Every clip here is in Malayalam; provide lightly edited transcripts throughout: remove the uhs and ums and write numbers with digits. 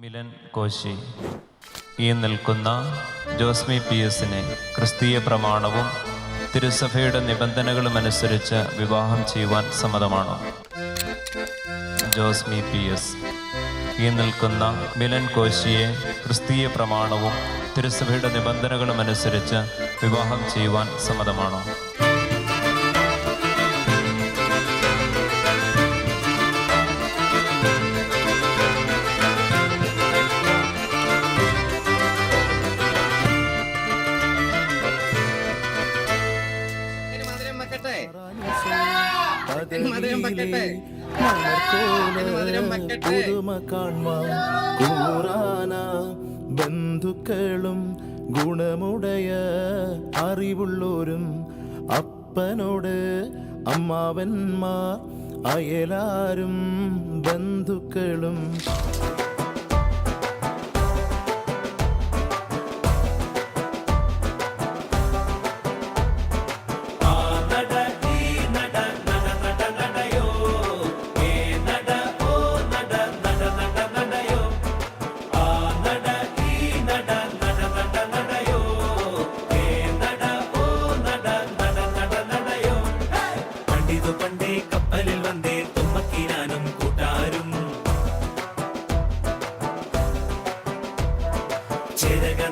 മിലൻ കോശി ഈ നിൽക്കുന്ന ജോസ്മി പി എസിനെ ക്രിസ്തീയ പ്രമാണവും തിരുസഭയുടെ നിബന്ധനകളും അനുസരിച്ച് വിവാഹം ചെയ്യുവാൻ സമ്മതമാണോ? ജോസ്മി പി എസ് ഈ നിൽക്കുന്ന മിലൻ കോശിയെ ക്രിസ്തീയ പ്രമാണവും തിരുസഭയുടെ നിബന്ധനകളും അനുസരിച്ച് വിവാഹം ചെയ്യുവാൻ സമ്മതമാണോ? ബന്ധുക്കളും ഗുണമുടയ അറിവുള്ളോരും അപ്പനോട് അമ്മാവന്മാർ അയലാരും ബന്ധുക്കളും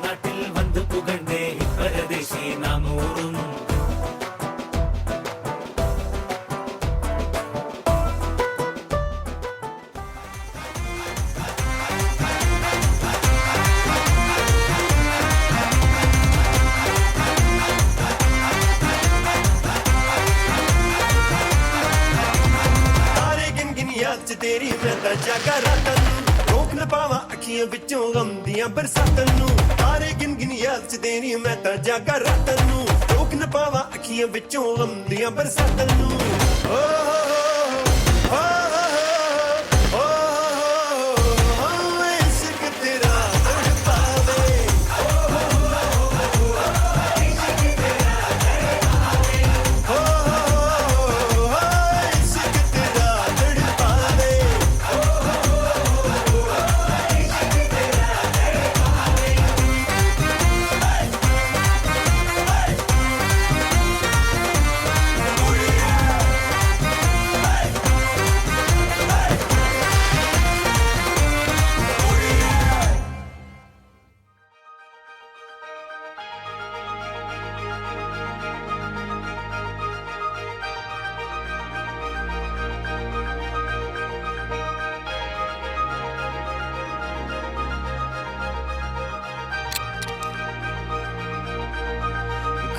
നാട്ടിൽ വന്ന് പുകഴ്ന്നേ പരദേശി നാമൂറും तारे गिन याद च तेरी मैं तां जागा रातां रोक न पावा अखियां विचों गम दियां बरसातां नू तारे गिन याद च तेरी मैं तां जागा रातां नू रोक न पावा अखियां विचों गम दियां बरसातां नू ओ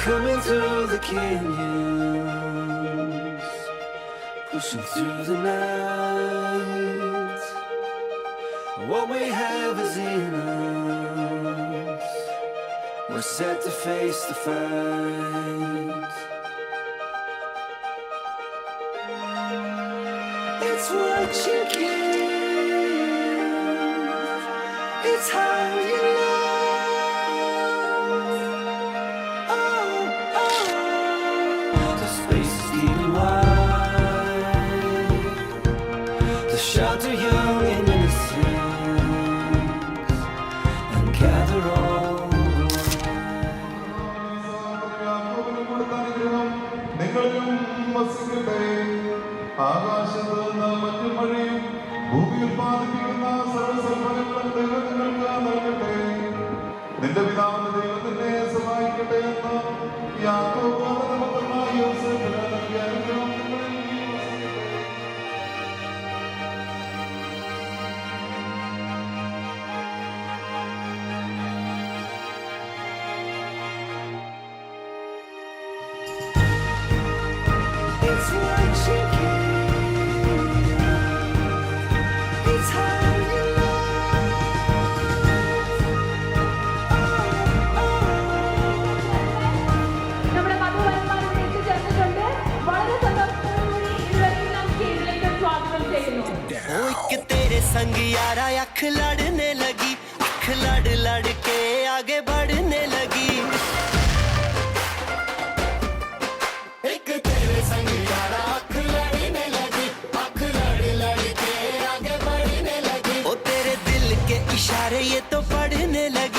coming through the canyons, pushing through the night. What we have is in us. We're set to face the fight. It's what you give. It's how you love. Shelter young and innocent and gather all നിങ്ങളിലും വസിക്കട്ടെ. ആകാശത്ത് നിന്ന് മഞ്ഞും മഴയും ഭൂമി ഉത്പാദിപ്പിക്കുന്ന സർവ്വസൽഫലങ്ങളും ദൈവം നിങ്ങൾക്ക് നൽകട്ടെ. നിന്റെ പിതാവിന്റെ ദൈവത്തിനെ സഹായിക്കട്ടെ എന്ന് യാക്കോബ് തന്റെ മകനായ യോസേഫിന് നൽകിയ അനുഗ്രഹം നിങ്ങളിൽ വസിക്കട്ടെ. It's what you give. It's how you love. നമ്മുടെ മധുവന്മാരുടെ എത്തിച്ചേർന്നിട്ടുണ്ട്. വളരെ സന്തോഷത്തോടുകൂടി ഇരുവരെയും നാം സ്റ്റേജിലേക്ക് സ്വാഗതം ചെയ്യുന്നു. एक तेरे संग यारा अख लड़ने लगी, अख लड़ लड़ के आगे बढ़ने लगी. एक तेरे संग यारा अख लड़ने लगी, अख लड़ लड़ के आगे बढ़ने लगी. ओ तेरे दिल के इशारे ये तो पढ़ने लगे